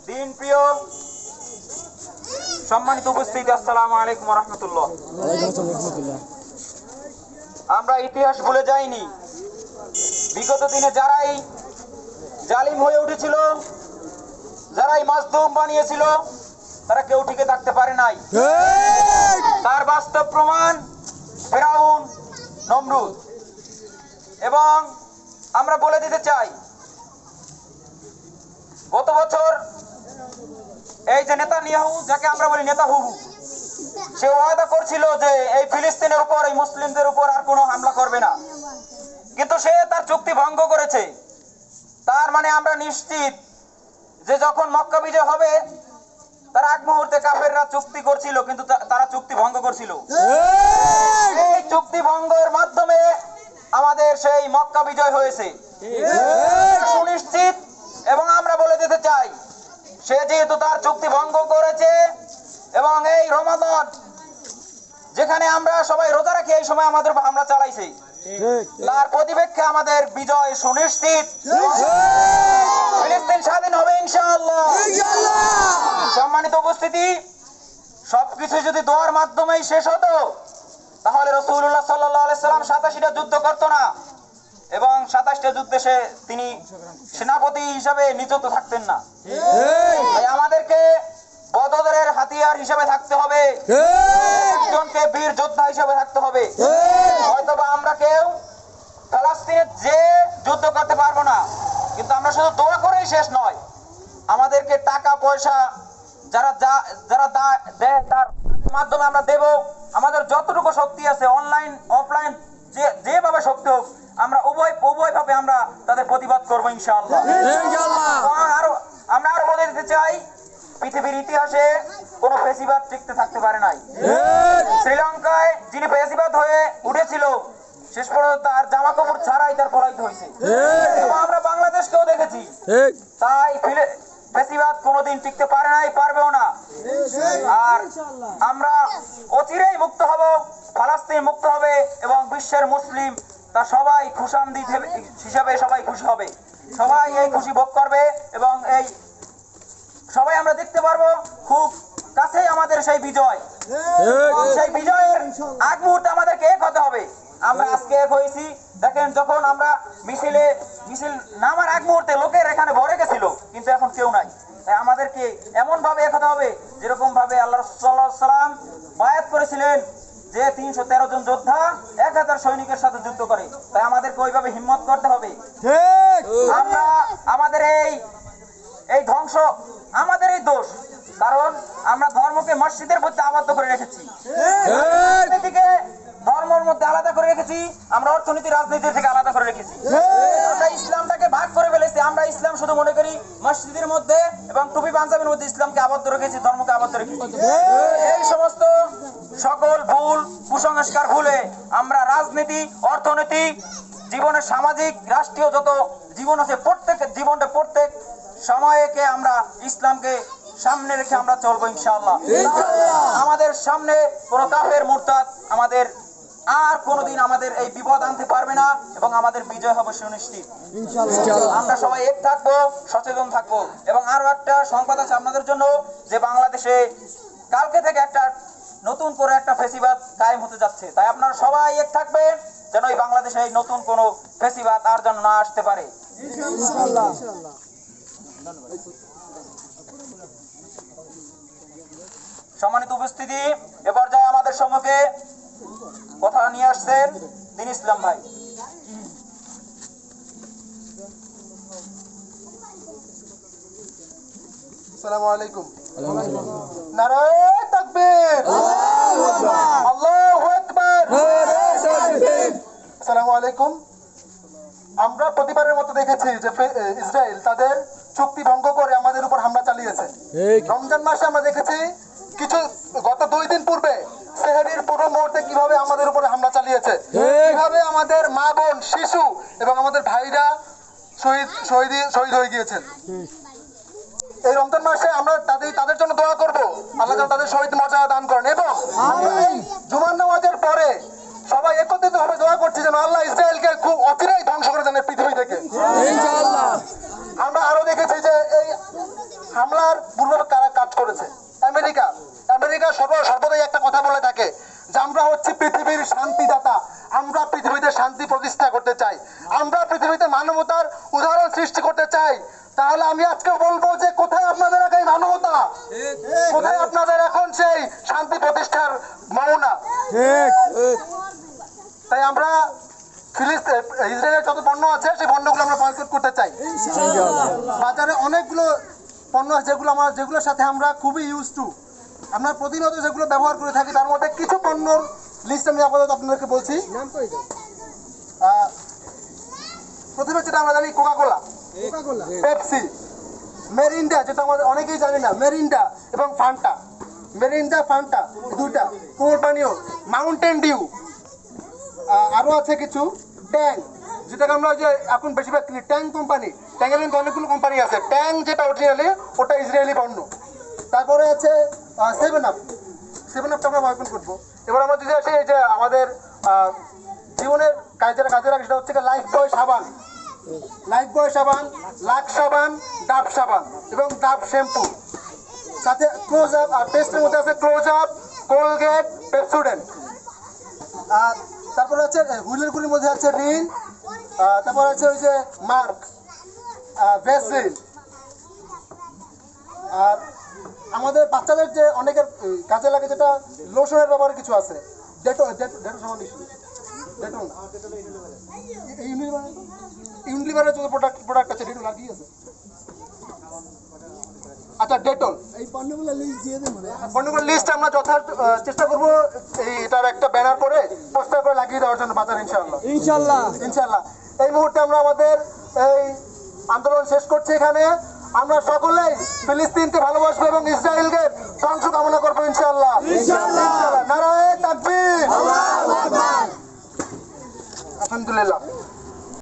দিন প্রিয় সম্মানিত উপস্থিতি, আসসালামু আলাইকুম ওয়া রাহমাতুল্লাহ। আমরা ইতিহাস ভুলে যাইনি। বিগত দিনে যারাই জালিম হয়ে উঠেছিল, যারাই মাজলুম বানিয়েছিল, তারা কেউ টিকে থাকতে পারে নাই। তার বাস্তব প্রমাণ ফিরআউন, নমরুদ। এবং আমরা বলে দিতে চাই, গত বছর এই যে নেতানিয়াহু, যাকে আমরা বলি নেতাহু, সে ওয়াদা করছিল যে এই ফিলিস্তিনের উপর, এই মুসলিমদের উপর আর কোনো হামলা করবে না, কিন্তু সে তার চুক্তি ভঙ্গ করেছে। তার মানে আমরা নিশ্চিত যে যখন মক্কা বিজয় হবে তার আগ মুহূর্তে কাফেররা চুক্তি করছিল, কিন্তু তারা চুক্তি ভঙ্গ করছিল। এই চুক্তি ভঙ্গের মাধ্যমে আমাদের সেই মক্কা বিজয় হয়েছে সুনিশ্চিত। এবং আমরা বলে দিতে চাই, সে যেহেতু তার চুক্তি ভঙ্গ করেছে এবং এই রমাদান যেখানে আমরা সবাই রোজা রাখি, এই সময় আমাদের হামলা চালাইছে, তার প্রতিপক্ষে আমাদের বিজয় সুনিশ্চিত। ফিলিস্তিন স্বাধীন হবে ইনশাআল্লাহ। সম্মানিত উপস্থিতি, সবকিছু যদি দোয়ার মাধ্যমেই শেষ হতো তাহলে রাসূলুল্লাহ সাল্লাল্লাহু আলাইহি সাল্লাম 87টা যুদ্ধ করতো না এবং 27টা যুদ্ধে তিনি সেনাপতি হিসাবে নিযুক্ত থাকতেন না। তাই আমাদেরকে বদরের হাতিয়ার হিসাবে থাকতে হবে, একজনকে বীর যোদ্ধা হিসাবে থাকতে হবে। হয়তোবা আমরা কেউ ফিলিস্তিনে যে যুদ্ধ করতে পারবো না, কিন্তু আমরা শুধু দোয়া করেই শেষ নয়, আমাদেরকে টাকা পয়সা যারা দেয় তার মাধ্যমে আমরা দেব। আমাদের যতটুকু শক্তি আছে, অনলাইন অফলাইন যেভাবে শক্তি হোক, আমরা উভয়ভাবে আমরা তাদের প্রতিবাদ করবো ইনশাআল্লাহ। আমরা আরো বলে দিতে চাই, পৃথিবীর ইতিহাসে কোন ফেসিবাদ টিকতে থাকতে পারে নাই। শ্রীলঙ্কায় যিনি ফেসিবাদ হয়ে উঠেছিল, শেষ পর্যন্ত তার জামা কাপড় ছাড়াই তার পলাইতে হয়েছে। এবং আমরা বাংলাদেশকেও দেখেছি। তাই ফেসিবাদ কোনোদিন টিকতে পারে নাই, পারবেও না। আর আমরা অচিরেই মুক্ত হব, ফিলিস্তিন মুক্ত হবে এবং বিশ্বের মুসলিম তা সবাই খুশামদি হিসাবে সবাই খুশি হবে, সবাই এই খুশি ভোগ করবে এবং এই সবাই আমরা দেখতে পারবো খুব কাছেই আমাদের সেই বিজয়। সেই বিজয়ের আগ মুহূর্তে আমাদেরকে এক হতে হবে। আমরা আজকে এক হয়েছি। দেখেন, যখন আমরা মিছিল নামার আগ মুহূর্তে লোকের এখানে ভরে গেছিল, কিন্তু এখন কেউ নাই। তাই আমাদেরকে এমন ভাবে এক হতে হবে যেরকম ভাবে আল্লাহ রাসূল সাল্লাল্লাহু আলাইহি সাল্লাম বায়াত করেছিলেন যে 313 জন যোদ্ধা 1000 সৈনিকের সাথে যুদ্ধ করে। তাই আমাদেরকে ওইভাবে হিম্মত করতে হবে। আমরা আমাদের এই ধ্বংস আমাদের এই দোষ, কারণ আমরা ধর্মকে মসজিদের মধ্যে আবদ্ধ করে রেখেছি, রাজনীতিকে ধর্মের মধ্যে আলাদা করে রেখেছি, আমরা অর্থনীতি রাজনীতি থেকে আলাদা করে রেখেছি। আমরা ইসলামটাকে ভাগ করে ফেলেছি। আমরা ইসলাম শুধু মনে করি মসজিদের মধ্যে এবং টুপি পাঞ্জাবির মধ্যে ইসলামকে আবদ্ধ রেখেছি, ধর্মকে আবদ্ধ রেখেছি। এই সমস্ত সকল ভুল কুসংস্কার ভুলে আমরা রাজনীতি, অর্থনীতি, জীবনের সামাজিক রাষ্ট্রীয় যত জীবন আছে, প্রত্যেক সময়কে আমরা ইসলামকে সামনে রেখে আমরা চলবো ইনশাআল্লাহ। আমাদের সামনে কোন কাফের মুরতাদ আমাদের আর কোনোদিন আমাদের এই বিপদ আনতে পারবে না এবং আমাদের বিজয় হবে সুনিশ্চিত। আমরা সবাই এক থাকবো, সচেতন থাকবো। এবং আরো একটা সংবাদ আছে আপনাদের জন্য, যে বাংলাদেশে কালকে থেকে একটা নতুন করে একটা ফেসিবাদ কায়েম হতে যাচ্ছে। তাই আপনারা সবাই এক থাকবেন যেন এই বাংলাদেশে এই নতুন কোন ফেসিবাদ আর যেন না আসতে পারে। সম্মানিত উপস্থিতি, এ পর্যায়ে আমাদের সম্মুখে কথা নিয়ে আসছেন দিন ইসলাম ভাই। আসসালামু আলাইকুম। নারায়ে তাকবীর, আল্লাহু আকবার। আসসালামু আলাইকুম। আমরা প্রতিবারের মতো দেখেছি যে ইসরায়েল তাদের চুক্তি ভঙ্গ করে আমাদের উপর হামলা চালিয়েছে। রমজান মাসে আমরা দেখেছি গত 2 দিন পূর্বে সেহরির পূর্ব মুহূর্তে কিভাবে আমাদের উপরে হামলা চালিয়েছে, কিভাবে আমাদের মা বোন, শিশু এবং আমাদের ভাইরা শহীদ হয়ে গিয়েছেন। এই রমজান মাসে আমরা তাদের জন্য দোয়া করব, আল্লাহ যেন তাদের শহীদ মর্যাদা দান করেন। এবং জুমার নামাজের পরে সবাই একত্রিত ভাবে দোয়া করছি যেন আল্লাহ ইসরায়েলকে খুব অচিরেই ধ্বংস করে দেন পৃথিবী থেকে। আমরা আরো দেখেছি যে এই হামলার পূর্বে কারা কাজ করেছে? আমেরিকা। আমেরিকা সর্বদাই একটা কথা বলে থাকে যে আমরা হচ্ছে পৃথিবীর শান্তিদাতা, আমরা পৃথিবীতে শান্তি প্রতিষ্ঠা করতে চাই, আমরা পৃথিবীতে মানবতার উদাহরণ সৃষ্টি করতে চাই। তাহলে আমি আজকে বলবো যে কোথায় আপনাদের এখন এই মানবতা, কোথায় আপনাদের এখন সেই শান্তি প্রতিষ্ঠার নমুনা? তাই আমরা ইসরায়েলের যত পণ্য আছে সেই পণ্যগুলো আমরা বয়কট করতে চাই। বাজারে অনেকগুলো পণ্য আছে যেগুলোর সাথে আমরা খুবই ইউজ টু, আমরা প্রতিনিয়ত যেগুলো ব্যবহার করে থাকি, তার মধ্যে কিছু পণ্যর লিস্ট আমি আপাতত আপনাদেরকে বলছি। প্রথমে যেটা আমরা জানি কোকা-কোলা, পেপসি, মেরিন্ডা, যেটা আমাদের অনেকেই জানি না, মেরিন্ডা এবং ফান্টা। মেরিন্ডা, ফান্টা দুইটা কোমল পানীয়, মাউন্টেন ডিউ, আরও আছে কিছু ট্যাং, যেটাকে আমরা যে এখন বেশিরভাগ কিনি, ট্যাং কোম্পানি। ট্যাংয়ের কিন্তু অনেকগুলো কোম্পানি আছে, ট্যাং যেটা অরিজিনালি ওটা ইসরায়েলি পণ্য। তারপরে আছে 7 আপ, 7 আপটা আমরা বয়কট করবো। এবার আমরা যদি আসি এই যে আমাদের জীবনের কাজে রাখি, সেটা হচ্ছে লাইফ বয় সাবান, লাইফ বয় সাবান, লাক্স সাবান, ডাব সাবান এবং ডাব শ্যাম্পু, সাথে ক্লোজ আপ। আর পেস্টের মধ্যে আছে ক্লোজ আপ, কোলগেট, পেপসোডেন্ট। আর তারপরে আছে হুইলের গুলির মধ্যে আছে রিন, তারপর আছে ওই যে মার্ক, ভ্যাসলিন। আর আমাদের বাচ্চাদের যে অনেকের কাজে লাগে যেটা লোশনের ব্যাপারে কিছু আছে, ডেটল সাবান, ডেটল ইউনিলিভারের যে প্রোডাক্ট আছে, ডেটল আর কি আছে? আচ্ছা, ডেটল। এই পণ্যগুলোর লিস্ট আমরা যথার্থ চেষ্টা করবো এটার একটা ব্যানার করে পোস্টার করে লাগিয়ে দেওয়ার জন্য বাজার, ইনশাআল্লাহ। এই মুহূর্তে আমরা আমাদের এই আন্দোলন শেষ করছি এখানে। আমরা সকলেই ফিলিস্তিনকে ভালোবাসবো এবং ইসরায়েলকে ধ্বংস কামনা করবো, ইনশাআল্লাহ। নারায়ে তাকবীর, আলহামদুলিল্লাহ।